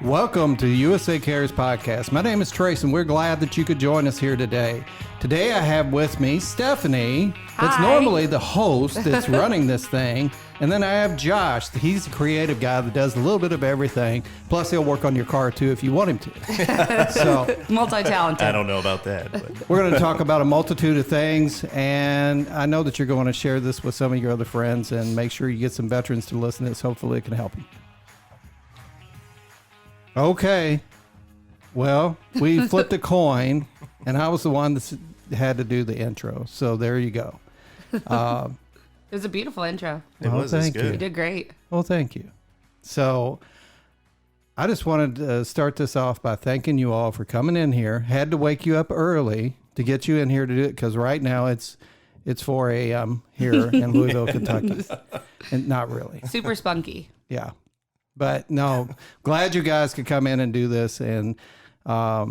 Welcome to the USA Cares podcast. My name is Trace, and we're glad that you could join us here today. Today I have with me Stefanie, that's Hi. normally the host that's running this thing. And then I have Josh. He's the creative guy that does a little bit of everything. Plus, he'll work on your car, too, if you want him to. So Multi-talented. I don't know about that. But. we're going to talk about a multitude of things. And I know that you're going to share this with some of your other friends and make sure you get some veterans to listen to this. Hopefully, it can help them. Okay. Well, we flipped a coin, and I was the one that had to do the intro. So there you go. It was a beautiful intro. It was. thank It's good. You did great. Well, thank you. So I just wanted to start this off by thanking you all for coming in here. Had to wake you up early to get you in here to do it because right now it's 4 a.m. here in Louisville, Kentucky. And not really. Super spunky. Yeah. But no, glad you guys could come in and do this. And I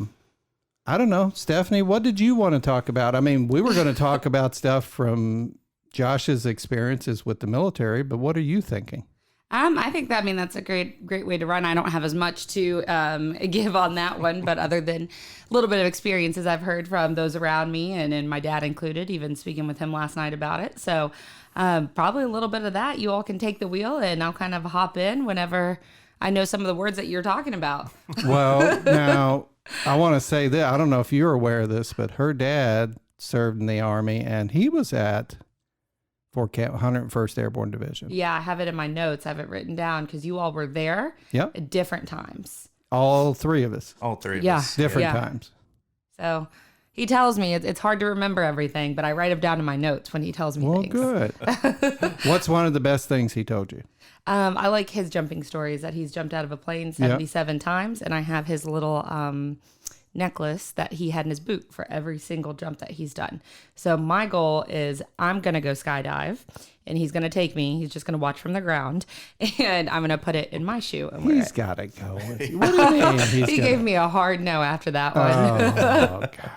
don't know, Stefanie, what did you want to talk about? I mean, we were going to talk about stuff from Josh's experiences with the military, but what are you thinking? I think that's a great way to run. I don't have as much to give on that one, but other than a little bit of experiences I've heard from those around me and my dad included, even speaking with him last night about it. So probably a little bit of that. You all can take the wheel and I'll kind of hop in whenever I know some of the words that you're talking about. Well, now I want to say that I don't know if you're aware of this, but her dad served in the Army and he was at Fort Camp 101st Airborne Division. Yeah, I have it in my notes. I have it written down because you all were there Yep. at different times. All three of us. All three of Yeah. us. Different Yeah. times. So he tells me it's hard to remember everything, but I write them down in my notes when he tells me Well, things. good. What's one of the best things he told you? I like his jumping stories that he's jumped out of a plane 77 times, and I have his little necklace that he had in his boot for every single jump that he's done. So my goal is I'm going to go skydive, and he's going to take me. He's just going to watch from the ground, and I'm going to put it in my shoe and wear He's it. got to go with you. What do you mean? He gave me a hard no after that one. Oh, God.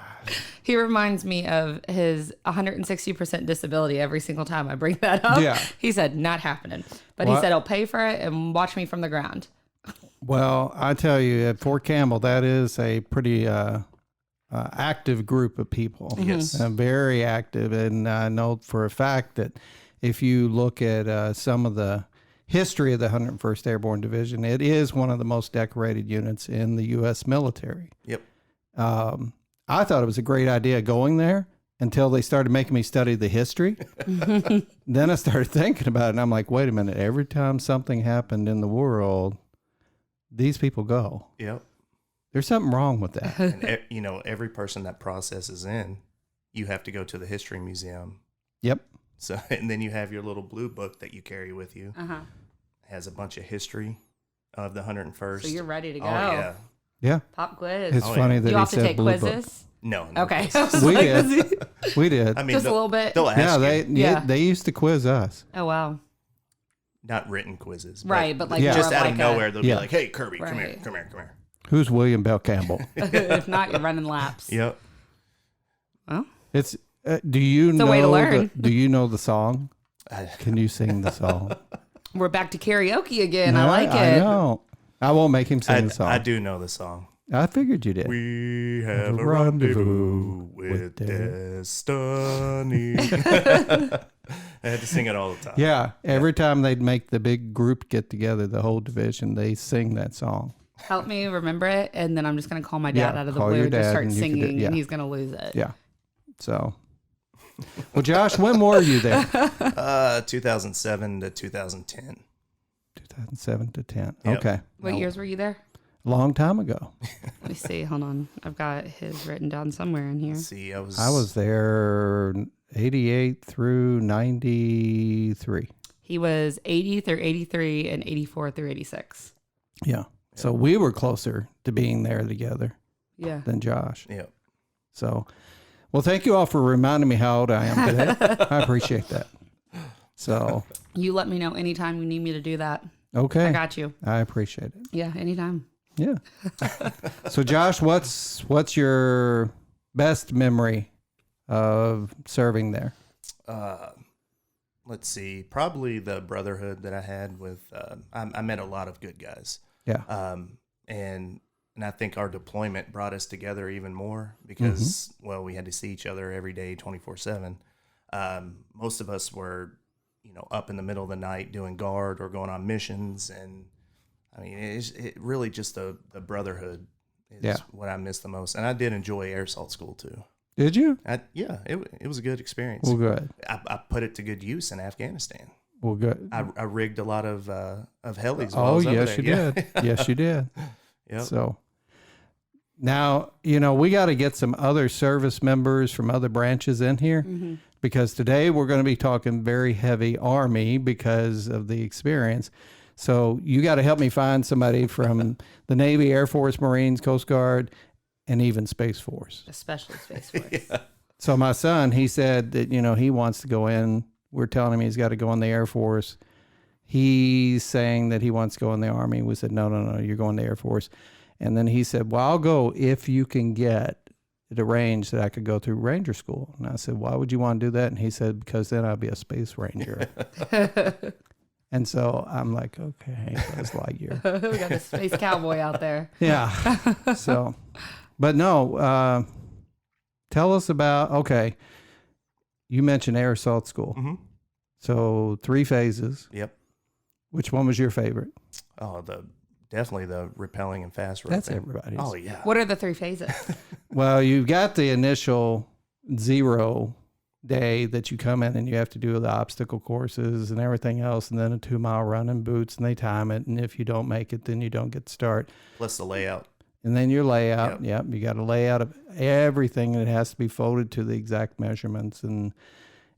He reminds me of his 160% disability every single time I bring that up. Yeah. He said, not happening. But Well, he said, he'll pay for it and watch me from the ground. Well, I tell you, at Fort Campbell, that is a pretty active group of people. Yes. Very active. And I know for a fact that if you look at some of the history of the 101st Airborne Division, it is one of the most decorated units in the U.S. military. Yep. I thought it was a great idea going there until they started making me study the history. Then I started thinking about it, and I'm like, wait a minute. Every time something happened in the world, these people go. Yep. There's something wrong with that. And every person that processes in, you have to go to the history museum. Yep. So, and then you have your little blue book that you carry with you. Uh-huh. It has a bunch of history of the 101st. So you're ready to go. Oh yeah. Yeah. Pop quiz. It's funny Do that you he have to said take blue quizzes? book. No. Okay. We did. We did. I mean, Just a little bit. They'll ask Yeah, you. they used to quiz us. Oh, wow. Not written quizzes. Right, but like Yeah. just more out like of nowhere, they'll Yeah. be like, "Hey, Kirby, come here, Right. come here, come here." Who's William Bell Campbell? if not, you're running laps. Yep. Well, It's. Do you know? a way to learn. Do you know the song? Can you sing the song? we're back to karaoke again. No, I like I it. know. I won't make him sing the song. I do know the song. I figured you did. We have a rendezvous rendezvous with with destiny. I had to sing it all the time. Yeah, every time they'd make the big group get together, the whole division, they sing that song. Help me remember it, and then I'm just going to call my dad Yeah, out of the call blue your and just dad start and you can do- singing, yeah. and he's going to lose it. Yeah. So, well, Josh, when were you there? 2007 to 2010. 2007 to 10. Yep. Okay. What years were you there? Long time ago. Let me see. Hold on. I've got his written down somewhere in here. Let's see, I I was there 88 through 93. He was 80 through 83 and 84 through 86. Yeah. So we were closer to being there together Yeah. than Josh. Yep. So, well, thank you all for reminding me how old I am today. I appreciate that. So, You let me know anytime you need me to do that. okay. I got you. I appreciate it. Yeah, anytime. Yeah. So, Josh, what's your best memory of serving there? Let's see, probably the brotherhood that I had with. I met a lot of good guys. Yeah. and I think our deployment brought us together even more because, well, we had to see each other every day, 24/7. Most of us were, up in the middle of the night doing guard or going on missions. And I mean, it really just the brotherhood is what I miss the most. And I did enjoy Air Assault School too. Did you? It was a good experience. Well, good. I put it to good use in Afghanistan. Well, good. I rigged a lot of helis. Oh, yes, you did. Yes, you did. Yep. So now, we got to get some other service members from other branches in here because today we're going to be talking very heavy Army because of the experience. So you got to help me find somebody from the Navy, Air Force, Marines, Coast Guard, and even Space Force. Especially Space Force. Yeah. So my son, he said that, he wants to go in. We're telling him he's got to go in the Air Force. He's saying that he wants to go in the Army. We said, no, you're going to the Air Force. And then he said, well, I'll go if you can get it arranged that I could go through Ranger School. And I said, why would you want to do that? And he said, because then I'll be a Space Ranger. And so I'm like, okay, Buzz Lightyear. We got a space cowboy out there. Yeah. So, but no, tell us about, okay, you mentioned Air Assault School. Mm-hmm. So 3 phases. Yep. Which one was your favorite? Oh, definitely the rappelling and fast roping. That's everybody's. Oh, yeah. What are the 3 phases? Well, you've got the initial 0 day that you come in and you have to do the obstacle courses and everything else, and then a 2-mile run in boots, and they time it. And if you don't make it, then you don't get to start. Plus the layout. And then your layout. Yep. You got a layout of everything, and it has to be folded to the exact measurements. And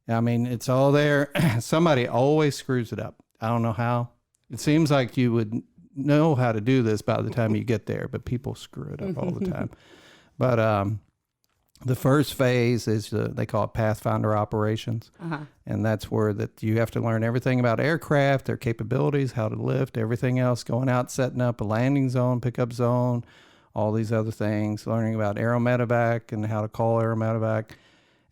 I mean, it's all there. Somebody always screws it up. I don't know how. It seems like you would know how to do this by the time you get there, but people screw it up all the time. But the first phase is they call it Pathfinder operations. And that's where that you have to learn everything about aircraft, their capabilities, how to lift, everything else, going out, setting up a landing zone, pickup zone, all these other things, learning about aero medevac and how to call aero medevac.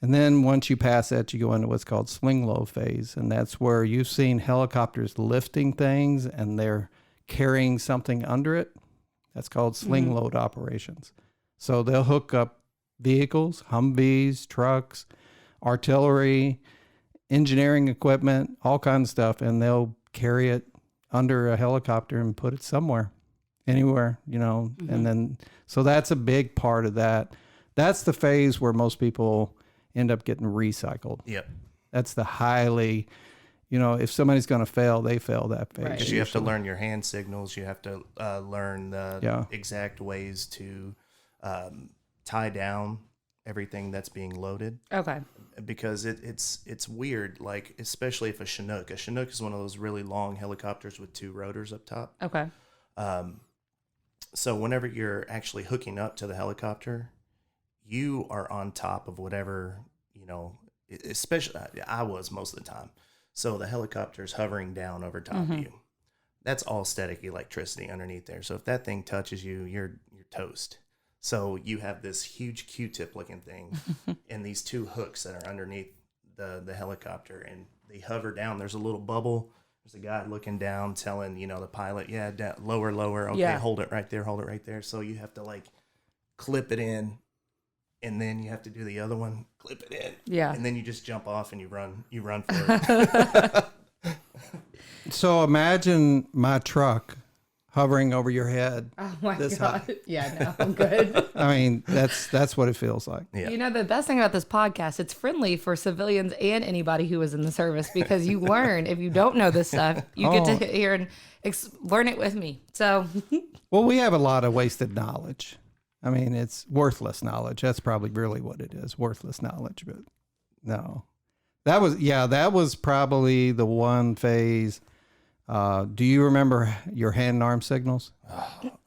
And then once you pass that, you go into what's called sling low phase. And that's where you've seen helicopters lifting things and they're carrying something under it. That's called sling load operations. So they'll hook up vehicles, Humvees, trucks, artillery, engineering equipment, all kinds of stuff, and they'll carry it under a helicopter and put it somewhere, anywhere, and then, so that's a big part of that. That's the phase where most people end up getting recycled. Yep. That's the highly, if somebody's going to fail, they fail that phase. Right. Because you have to learn your hand signals. You have to learn the exact ways to tie down everything that's being loaded. Okay. Because it's weird, like, especially if a Chinook is one of those really long helicopters with 2 rotors up top. Okay. So whenever you're actually hooking up to the helicopter, you are on top of whatever, especially I was most of the time. So the helicopter's hovering down over top of you. That's all static electricity underneath there. So if that thing touches you, you're toast. So you have this huge Q-tip looking thing and these 2 hooks that are underneath the helicopter, and they hover down. There's a little bubble. There's a guy looking down telling, the pilot, lower. Okay, hold it right there. So you have to clip it in, and then you have to do the other one, clip it in. Yeah. And then you just jump off and you run for it. So imagine my truck hovering over your head. Oh my God. High. Yeah, no, I'm good. I mean, that's what it feels like. Yeah. The best thing about this podcast, it's friendly for civilians and anybody who is in the service, because you learn, if you don't know this stuff, you get to hear and learn it with me. So, well, we have a lot of wasted knowledge. I mean, it's worthless knowledge. That's probably really what it is, worthless knowledge. But no, that was probably the one phase. Do you remember your hand and arm signals?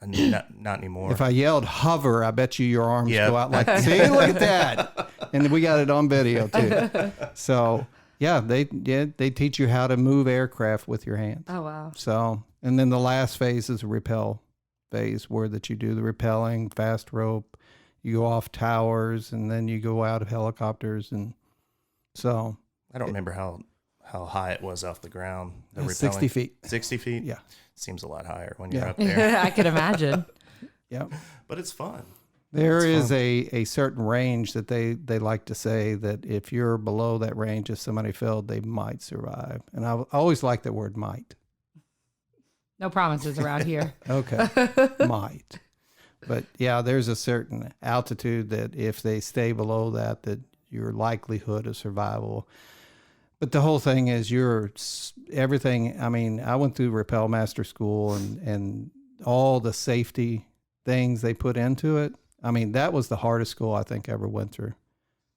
Not anymore. If I yelled hover, I bet you your arms go out like, see, look at that. And we got it on video too. So they teach you how to move aircraft with your hands. Oh, wow. So, and then the last phase is a rappel phase where that you do the rappelling, fast rope, you go off towers, and then you go out of helicopters. And so I don't remember how high it was off the ground. 60 feet. 60 feet? Yeah. Seems a lot higher when you're up there. I could imagine. Yeah. But it's fun. There It's is fun. a certain range that they like to say that if you're below that range, if somebody failed, they might survive. And I always like that word might. No promises around here. Okay. Might. But yeah, there's a certain altitude that if they stay below that your likelihood of survival. But the whole thing is everything. I mean, I went through Rappel Master School and all the safety things they put into it. I mean, that was the hardest school I think I ever went through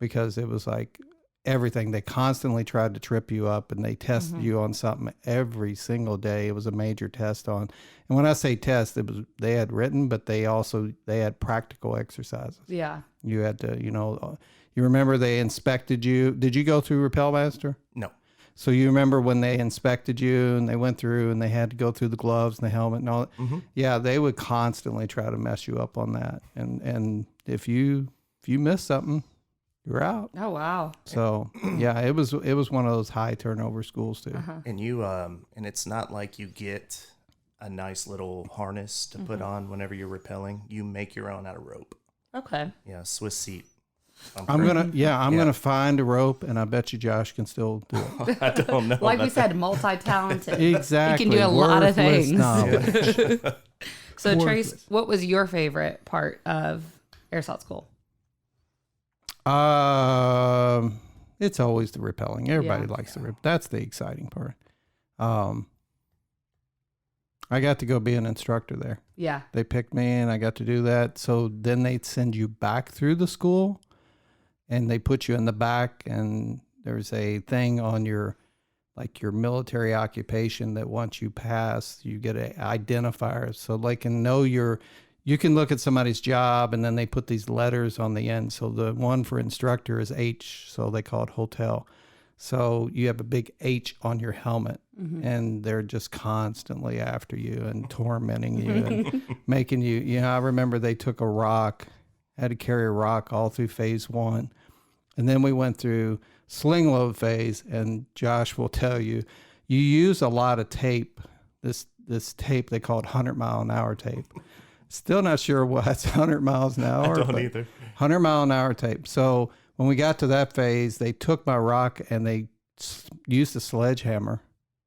because it was like everything. They constantly tried to trip you up and they tested you on something every single day. It was a major test on. And when I say test, they had written, but they had practical exercises. Yeah. You had to, you remember they inspected you. Did you go through Rappel Master? No. So you remember when they inspected you and they went through and they had to go through the gloves and the helmet and all that? Mm-hmm. Yeah, they would constantly try to mess you up on that. And if you miss something, you're out. Oh, wow. So yeah, it was one of those high turnover schools too. And you and it's not like you get a nice little harness to put on whenever you're rappelling. You make your own out of rope. Okay. Yeah, Swiss seat. I'm gonna find a rope, and I bet you Josh can still do it. I don't know. Like we said, multi-talented. Exactly. You can do a lot of Worthless things. knowledge. So, Worthless. Trace, what was your favorite part of airsoft school? It's always the rappelling. Everybody Yeah. likes the rip. That's the exciting part. I got to go be an instructor there. Yeah. They picked me and I got to do that. So then they'd send you back through the school and they put you in the back and there's a thing on your military occupation that once you pass, you get an identifier. So they can know you can look at somebody's job and then they put these letters on the end. So the one for instructor is H, so they call it hotel. So you have a big H on your helmet and they're just constantly after you and tormenting you and making you, I remember they took a rock, had to carry a rock all through phase 1. And then we went through sling load phase, and Josh will tell you, you use a lot of tape. This tape, they call it 100-mile-an-hour tape. Still not sure what's 100 miles an hour. I don't either. 100-mile-an-hour tape. So when we got to that phase, they took my rock and they used a sledgehammer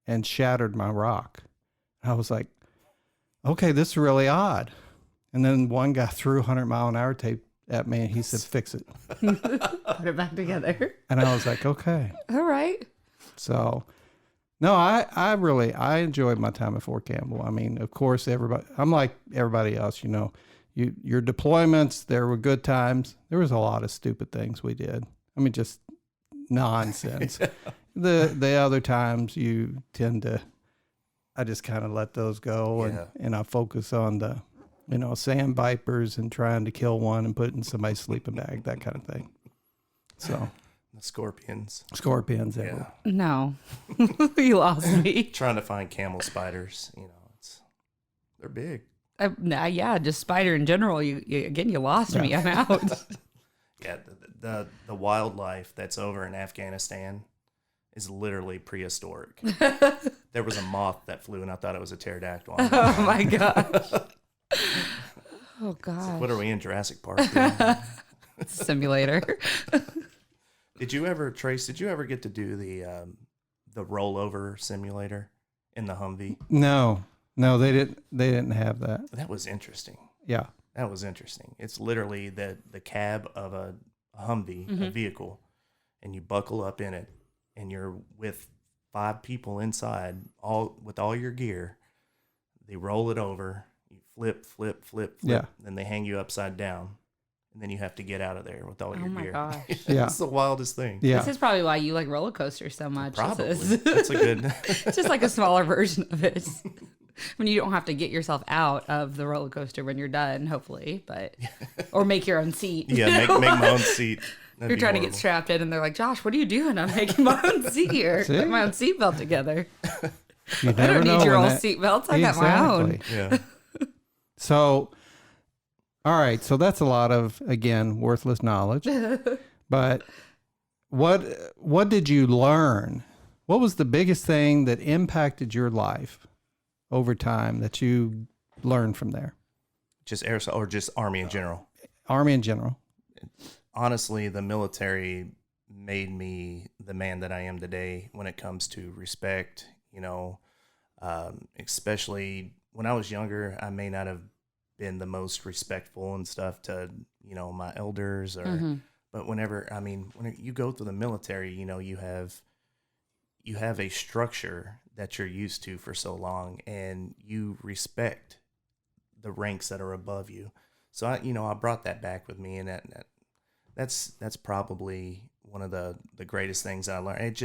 and shattered my rock. I was like, okay, this is really odd. And then one guy threw 100-mile-an-hour tape at me and he said, fix it. Put it back together. And I was like, okay. All right. So, no, I enjoyed my time at Fort Campbell. I mean, of course, I'm like everybody else, your deployments, there were good times. There was a lot of stupid things we did. I mean, just nonsense. The other times you tend to, I just kind of let those go and I focus on the, sand vipers and trying to kill one and put it in somebody's sleeping bag, that kind of thing. So The scorpions. Scorpions. Yeah. No. You lost me. Trying to find camel spiders, they're big. Yeah, just spider in general. You lost me. I'm out. Yeah, the wildlife that's over in Afghanistan is literally prehistoric. There was a moth that flew, and I thought it was a pterodactyl. Oh my gosh. Oh god. What are we in, Jurassic Park? Simulator. Did you ever get to do the rollover simulator in the Humvee? No, they didn't have that. That was interesting. Yeah. That was interesting. It's literally the cab of a Humvee, a vehicle, and you buckle up in it, and you're with 5 people inside, with all your gear. They roll it over. You flip. Yeah. Then they hang you upside down, and then you have to get out of there with all your gear. Oh my gosh. Yeah. It's the wildest thing. Yeah. This is probably why you like roller coasters so much. Probably. This is- That's a good. It's just like a smaller version of it. When you don't have to get yourself out of the roller coaster when you're done, hopefully, or make your own seat. Yeah, make my own seat. That'd You're be trying to horrible. get strapped in, and they're like, "Josh, what are you doing? I'm making my own seat here. See? Put my own seatbelt together. You I never don't know need your when own that- seatbelts. I got my own." Exactly. Yeah. So, all right. So that's a lot of, again, worthless knowledge. But what did you learn? What was the biggest thing that impacted your life over time that you learned from there? Just air or just Army in general? Army in general. Honestly, the military made me the man that I am today when it comes to respect, especially when I was younger. I may not have been the most respectful and stuff to, my elders but when you go through the military, you have a structure that you're used to for so long, and you respect the ranks that are above you. So I brought that back with me, and that's probably one of the greatest things I learned.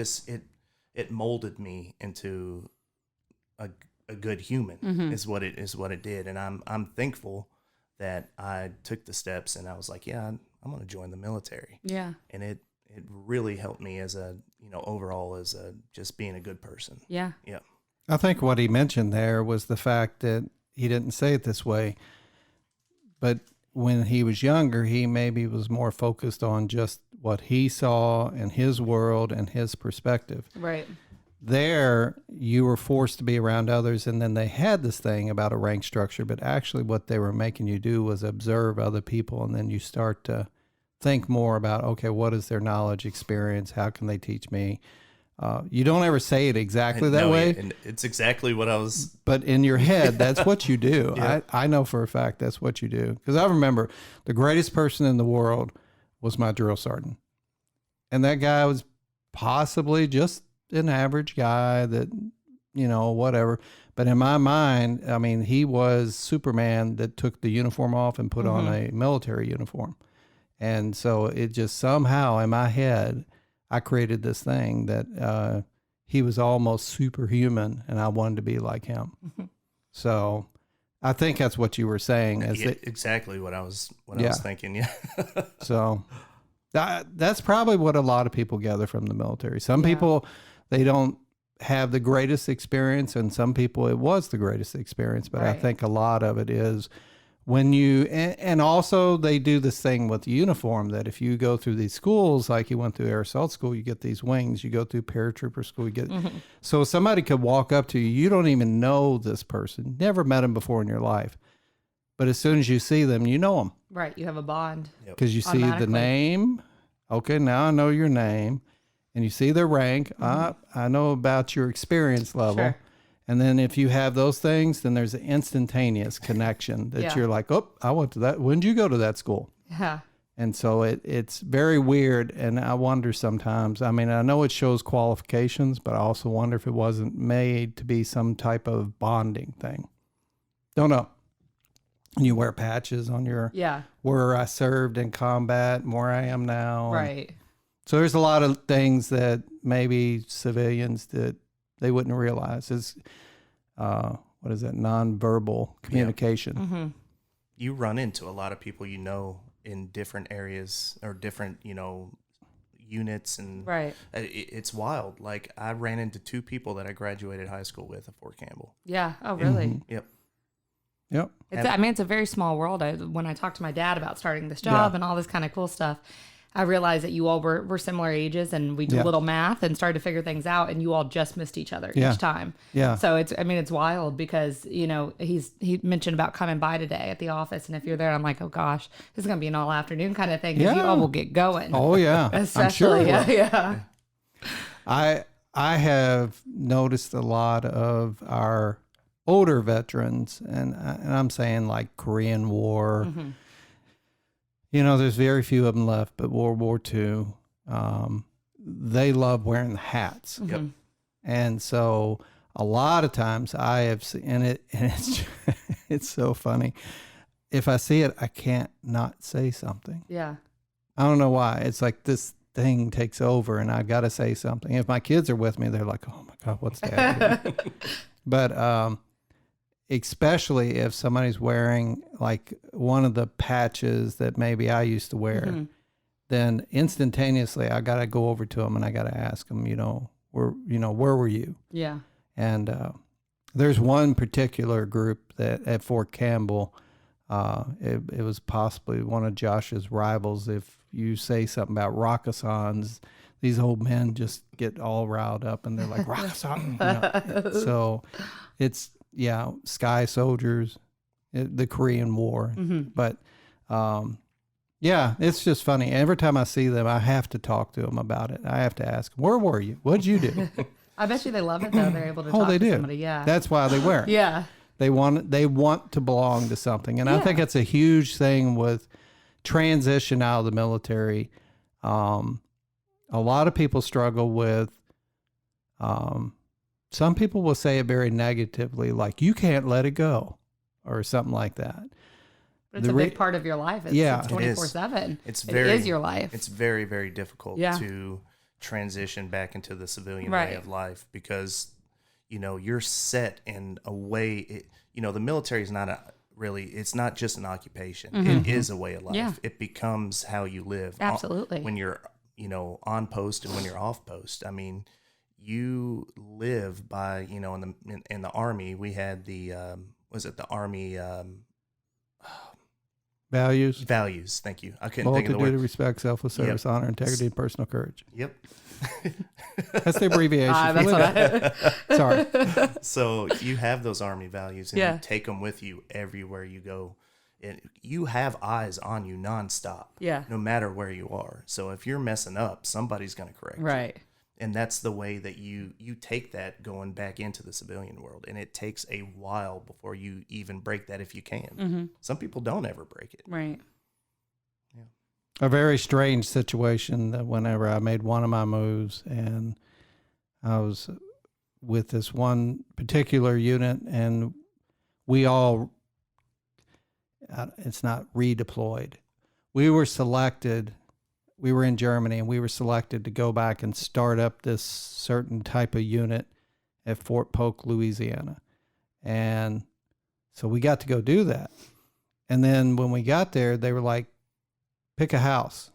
It molded me into a good human is what it did. And I'm thankful that I took the steps, and I was like, yeah, I'm going to join the military. Yeah. And it really helped me as overall as just being a good person. Yeah. Yeah. I think what he mentioned there was the fact that he didn't say it this way, but when he was younger, he maybe was more focused on just what he saw in his world and his perspective. Right. There, you were forced to be around others, and then they had this thing about a rank structure, but actually what they were making you do was observe other people, and then you start to think more about, okay, what is their knowledge, experience, how can they teach me? You don't ever say it exactly that way. And it's exactly what I was. But in your head, that's what you do. Yeah. I know for a fact that's what you do. Because I remember the greatest person in the world was my drill sergeant. And that guy was possibly just an average guy that, whatever. But in my mind, he was Superman that took the uniform off and put on a military uniform. And so it just somehow in my head, I created this thing that he was almost superhuman, and I wanted to be like him. So I think that's what you were saying. Exactly what I was thinking. Yeah. So that's probably what a lot of people gather from the military. Some people, they don't have the greatest experience, and some people it was the greatest experience. But I think a lot of it is when and also they do this thing with the uniform that if you go through these schools, like you went through air assault school, you get these wings, you go through paratrooper school, you get, so somebody could walk up to you, you don't even know this person, never met him before in your life. But as soon as you see them, you know them. Right. You have a bond. Because you see the name. Okay, now I know your name. And you see their rank. I know about your experience level. Sure. And then if you have those things, then there's an instantaneous connection that you're like, oh, I went to that. When did you go to that school? Yeah. And so it's very weird. And I wonder sometimes, I know it shows qualifications, but I also wonder if it wasn't made to be some type of bonding thing. Don't know. And you wear patches on your, where I served in combat and where I am now. Right. So there's a lot of things that maybe civilians that they wouldn't realize is, what is that, nonverbal communication. Yeah. Mm-hmm. You run into a lot of people, in different areas or different, units. And it's wild. Like I ran into 2 people that I graduated high school with at Fort Campbell. Yeah. Oh, really? Mm-hmm. Yep. It's a very small world. When I talked to my dad about starting this job and all this kind of cool stuff, I realized that you all were similar ages, and we did a little math and started to figure things out, and you all just missed each other each time. Yeah. So it's wild because, he mentioned about coming by today at the office, and if you're there, I'm like, oh gosh, this is going to be an all afternoon kind of thing. You all will get going. Oh yeah. Especially, I'm sure. Yeah. I have noticed a lot of our older veterans, and I'm saying like Korean War, there's very few of them left, but World War II, they love wearing the hats. Yep. And so a lot of times I have seen it, and it's so funny. If I see it, I can't not say something. Yeah. I don't know why. It's like this thing takes over, and I've got to say something. If my kids are with me, they're like, oh my God, what's that? But especially if somebody's wearing like one of the patches that maybe I used to wear, then instantaneously I got to go over to them and I got to ask them, where were you? Yeah. And there's one particular group that at Fort Campbell, it was possibly one of Josh's rivals. If you say something about Rakasans, these old men just get all riled up and they're like, Rakasan. So it's, Sky Soldiers. the Korean War. But yeah, it's just funny. Every time I see them, I have to talk to them about it. I have to ask, where were you? What'd you do? I bet you they love it though. They're able to Oh, talk they to do. somebody. Yeah. That's why they wear it. Yeah. They want to belong to something. And I Yeah. think it's a huge thing with transition out of the military. A lot of people struggle with, some people will say it very negatively, like, you can't let it go or something like that. It's a big part of your life. It's, Yeah. it's 24/7. It is your life. It's very, very difficult Yeah. to transition back into the civilian Right. way of life because, you're set in a way. The military is not it's not just an occupation. It is a way of life. Yeah. It becomes how you live. Absolutely. When you're, on post and when you're off post. I mean, you live by, in the Army, we had the, the Army, Values. Thank you. I couldn't think of the Multitude word. of respect, selfless service, honor, integrity, and personal courage. Yep. That's the abbreviation. That's what Sorry. So you have those Army values and Yeah. you take them with you everywhere you go. And you have eyes on you nonstop. Yeah. No matter where you are. So if you're messing up, somebody's going to correct you. Right. And that's the way that you take that going back into the civilian world. And it takes a while before you even break that if you can. Some people don't ever break it. Right. A very strange situation that whenever I made one of my moves and I was with this one particular unit and we all, it's not redeployed. We were selected. We were in Germany and we were selected to go back and start up this certain type of unit at Fort Polk, Louisiana. And so we got to go do that. And then when we got there, they were like, pick a house,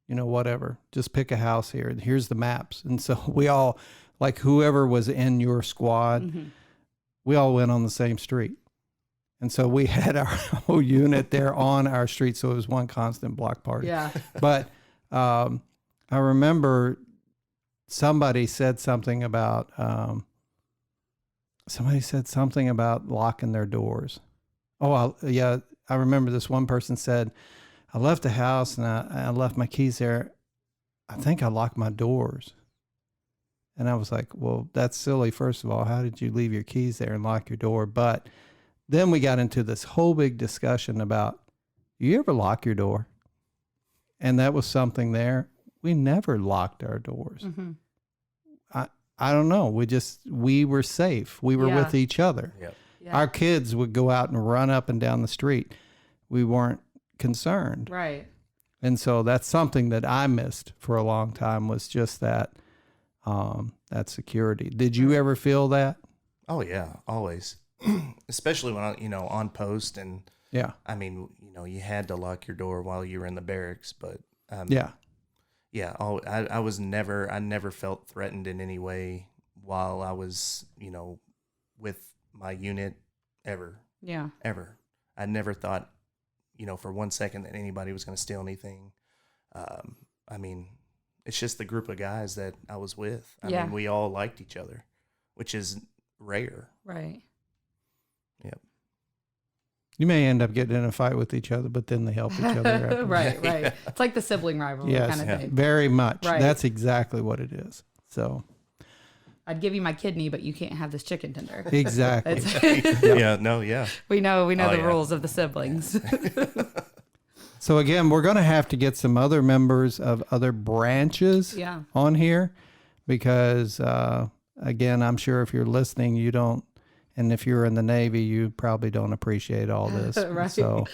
whatever, just pick a house here. And here's the maps. And so we all, like whoever was in your squad, we all went on the same street. And so we had our whole unit there on our street. So it was one constant block party. Yeah. But I remember somebody said something about locking their doors. I remember this one person said, I left the house and I left my keys there. I think I locked my doors. And I was like, well, that's silly. First of all, how did you leave your keys there and lock your door? But then we got into this whole big discussion about, you ever lock your door? And that was something there. We never locked our doors. I don't know. We were safe. We were with each other. Yep. Yeah. Our kids would go out and run up and down the street. We weren't concerned. Right. And so that's something that I missed for a long time was just that security. Did you ever feel that? Oh yeah, always. Especially when on post and Yeah. I mean, you had to lock your door while you were in the barracks, but Yeah. I never felt threatened in any way while I was, with my unit ever. Yeah. Ever. I never thought, for 1 second that anybody was going to steal anything. I mean, it's just the group of guys that I was with. I mean, we all liked each other, which is rare. Right. Yep. You may end up getting in a fight with each other, but then they help each other. After. Right. It's like the sibling rivalry kind of thing. Very much. Right. That's exactly what it is. So I'd give you my kidney, but you can't have this chicken tender. exactly. Yeah. We know the rules of the siblings. So again, we're going to have to get some other members of other branches on here because, again, I'm sure if you're listening, you don't, and if you're in the Navy, you probably don't appreciate all this. Right. So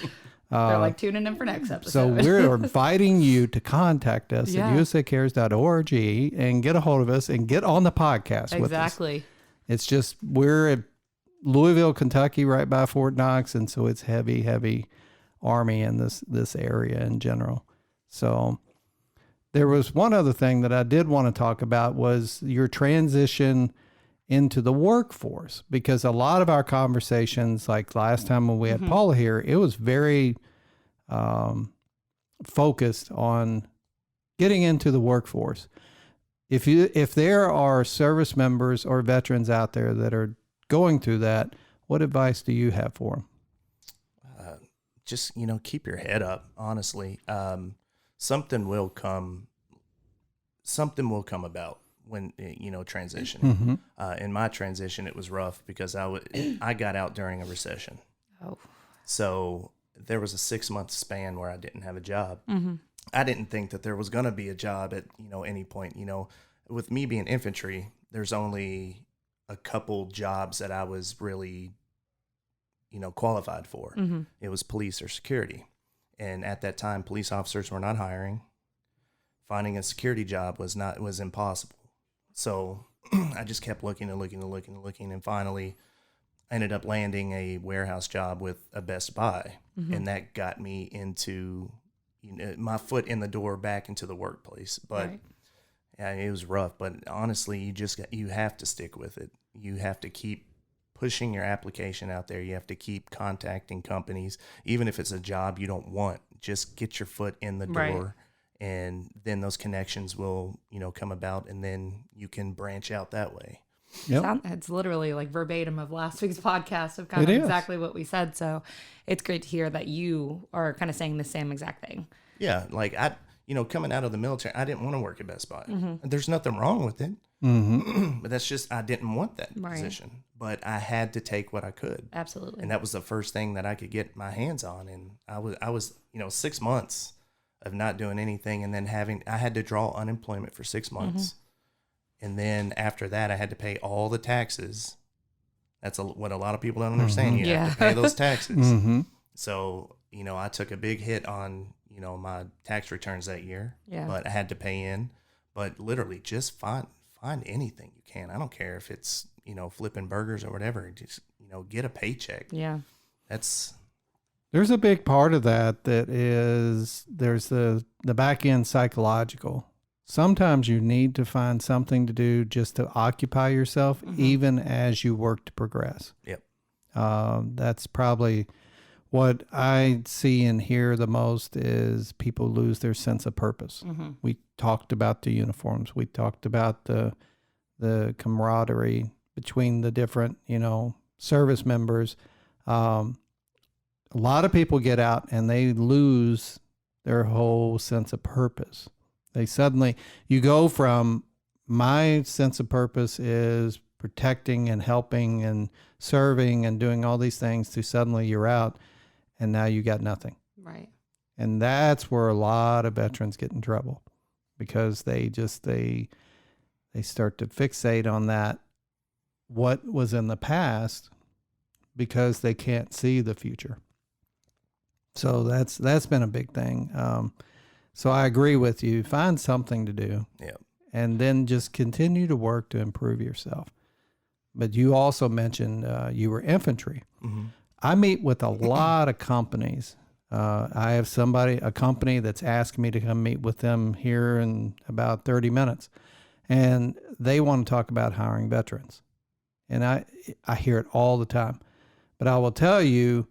They're like tuning in for next episode. So we're inviting you to contact us at usacares.org and get a hold of us and get on the podcast with us. Exactly. It's just, we're at Louisville, Kentucky, right by Fort Knox. And so it's heavy Army in this area in general. So there was one other thing that I did want to talk about was your transition into the workforce, because a lot of our conversations, like last time when we had Paula here, it was very focused on getting into the workforce. If there are service members or veterans out there that are going through that, what advice do you have for them? just, you know, keep your head up, honestly. Something will come about when, you know, transition. In my transition, it was rough because I got out during a recession. Oh. So there was a 6-month span where I didn't have a job. I didn't think that there was going to be a job at, you know, any point. You know, with me being infantry, there's only a couple jobs that I was really, you know, qualified for. It was police or security. And at that time, police officers were not hiring. Finding a security job was impossible. So I just kept looking and looking and looking and looking. And finally I ended up landing a warehouse job with a Best Buy. And that got me into, you know, my foot in the door back into the workplace. But yeah, it was rough. But honestly, you have to stick with it. You have to keep pushing your application out there. You have to keep contacting companies, even if it's a job you don't want. Just get your foot in the door, and then those connections will, you know, come about, and then you can branch out that way. It's literally like verbatim of last week's podcast of kind of exactly what we said. So it's great to hear that you are kind of saying the same exact thing. Yeah, like you know, coming out of the military, I didn't want to work at Best Buy. There's nothing wrong with it. But that's just, I didn't want that position. But I had to take what I could. Absolutely. And that was the first thing that I could get my hands on. And I was, you know, 6 months of not doing anything, and then I had to draw unemployment for 6 months. And then after that, I had to pay all the taxes. That's what a lot of people don't understand. You have to pay those taxes. So, you know, I took a big hit on, you know, my tax returns that year. But I had to pay in. But literally, just find anything you can. I don't care if it's, you know, flipping burgers or whatever. Just, you know, get a paycheck. There's a big part of that is there's the back end psychological. Sometimes you need to find something to do just to occupy yourself, even as you work to progress. That's probably what I see and hear the most is people lose their sense of purpose. We talked about the uniforms. We talked about the camaraderie between the different, you know, service members. A lot of people get out and they lose their whole sense of purpose. You go from, my sense of purpose is protecting and helping and serving and doing all these things, to suddenly you're out and now you got nothing. Right. And that's where a lot of veterans get in trouble, because they start to fixate on that, what was in the past, because they can't see the future. So that's been a big thing. So I agree with you. Find something to do. And then just continue to work to improve yourself. But you also mentioned you were infantry. I meet with a lot of companies. I have a company that's asked me to come meet with them here in about 30 minutes. And they want to talk about hiring veterans. And I hear it all the time. But I will tell you,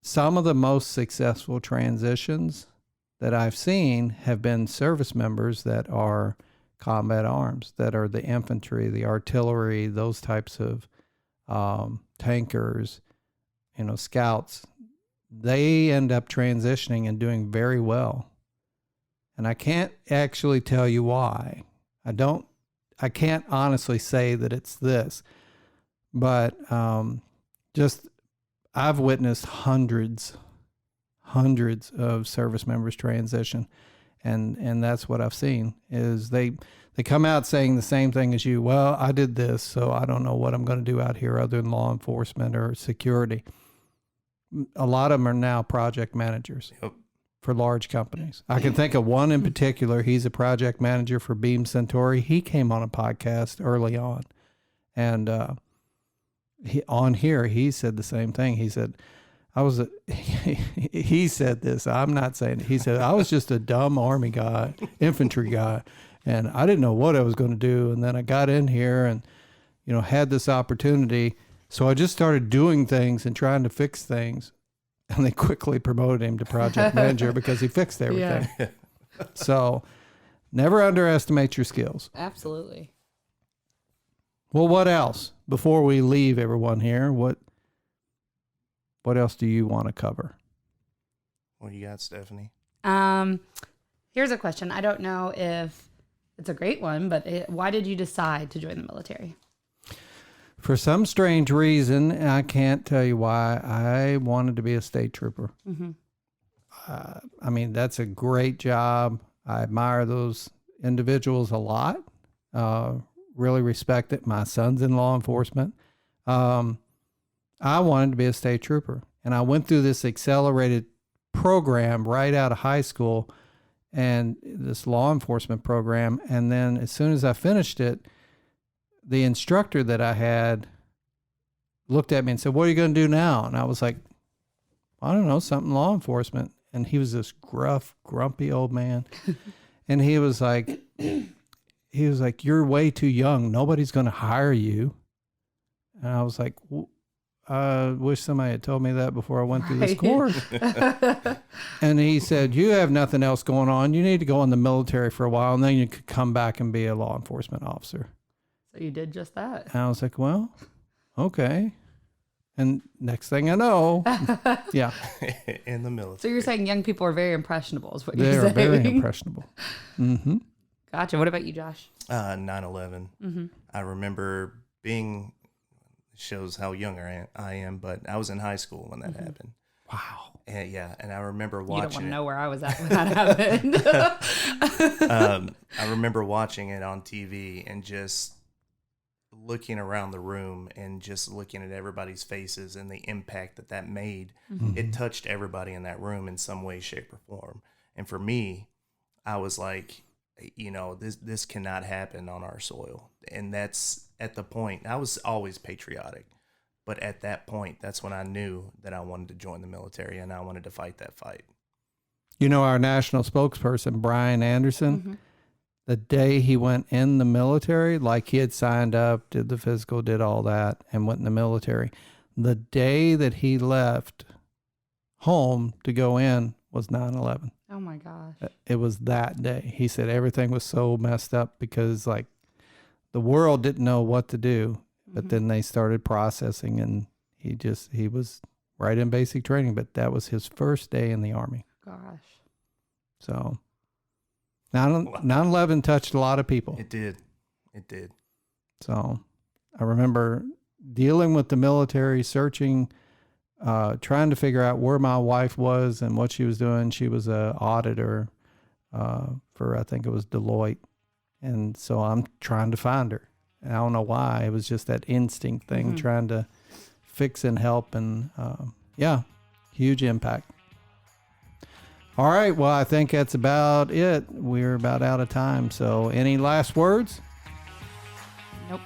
some of the most successful transitions that I've seen have been service members that are combat arms, that are the infantry, the artillery, those types of tankers, you know, scouts. They end up transitioning and doing very well. And I can't actually tell you why. I can't honestly say that it's this, but I've witnessed hundreds of service members transition, and that's what I've seen is they come out saying the same thing as you. Well, I did this, so I don't know what I'm going to do out here other than law enforcement or security. A lot of them are now project managers for large companies. I can think of one in particular. He's a project manager for Beam Centauri. He came on a podcast early on, and he said the same thing. He said, he said this, I'm not saying it. He said, I was just a dumb Army guy, infantry guy, and I didn't know what I was going to do. And then I got in here and, you know, had this opportunity. So I just started doing things and trying to fix things. And they quickly promoted him to project manager because he fixed everything. So never underestimate your skills. Absolutely. Well, what else? Before we leave everyone here, what else do you want to cover? What do you got, Stephanie? Here's a question. I don't know if it's a great one, but why did you decide to join the military? For some strange reason, and I can't tell you why, I wanted to be a state trooper. Mm-hmm. I mean, that's a great job. I admire those individuals a lot. Really respect it. My son's in law enforcement. I wanted to be a state trooper, and I went through this accelerated program right out of high school, and this law enforcement program. And then as soon as I finished it, the instructor that I had looked at me and said, "What are you going to do now?" And I was like, "I don't know, something law enforcement." And he was this gruff, grumpy old man. And he was like, "You're way too young. Nobody's going to hire you." And I was like, I wish somebody had told me that before I went through this course. And he said, "You have nothing else going on. You need to go in the military for a while, and then you could come back and be a law enforcement officer." So you did just that. And I was like, "Well, okay." And next thing I know, yeah. In the military. So you're saying young people are very impressionable is what They you're are saying. very impressionable. Mm-hmm. Gotcha. What about you, Josh? 9/11. Mm-hmm. I remember being, shows how young I am, but I was in high school when that happened. Wow. And and I remember You don't want watching to it. know where I was at when that happened. I remember watching it on TV and just looking around the room and just looking at everybody's faces and the impact that made. Mm-hmm. It touched everybody in that room in some way, shape, or form. And for me, I was like, this cannot happen on our soil. And that's at the point. I was always patriotic, but at that point, that's when I knew that I wanted to join the military and I wanted to fight that fight. Our national spokesperson, Brian Anderson, the day he went in the military, like he had signed up, did the physical, did all that, and went in the military. The day that he left home to go in was 9/11. Oh my gosh. It was that day. He said everything was so messed up because the world didn't know what to do, but then they started processing, and he was right in basic training, but that was his first day in the Army. Gosh. So 9/11 touched a lot of people. It did. So I remember dealing with the military, searching, trying to figure out where my wife was and what she was doing. She was an auditor for, I think it was Deloitte. And so I'm trying to find her. And I don't know why. It was just that instinct thing, trying to fix and help. And huge impact. All right. Well, I think that's about it. We're about out of time. So any last words? Nope.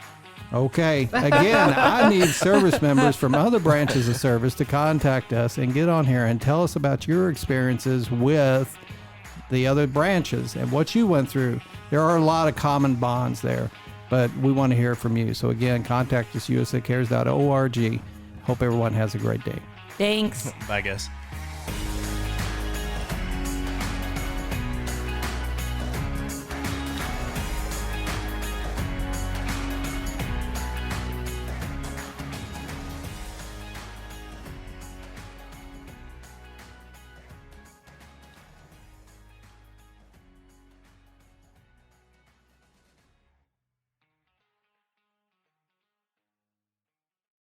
Okay. Again, I need service members from other branches of service to contact us and get on here and tell us about your experiences with the other branches and what you went through. There are a lot of common bonds there, but we want to hear from you. So again, contact us, usacares.org. Hope everyone has a great day. Thanks. Bye, guys.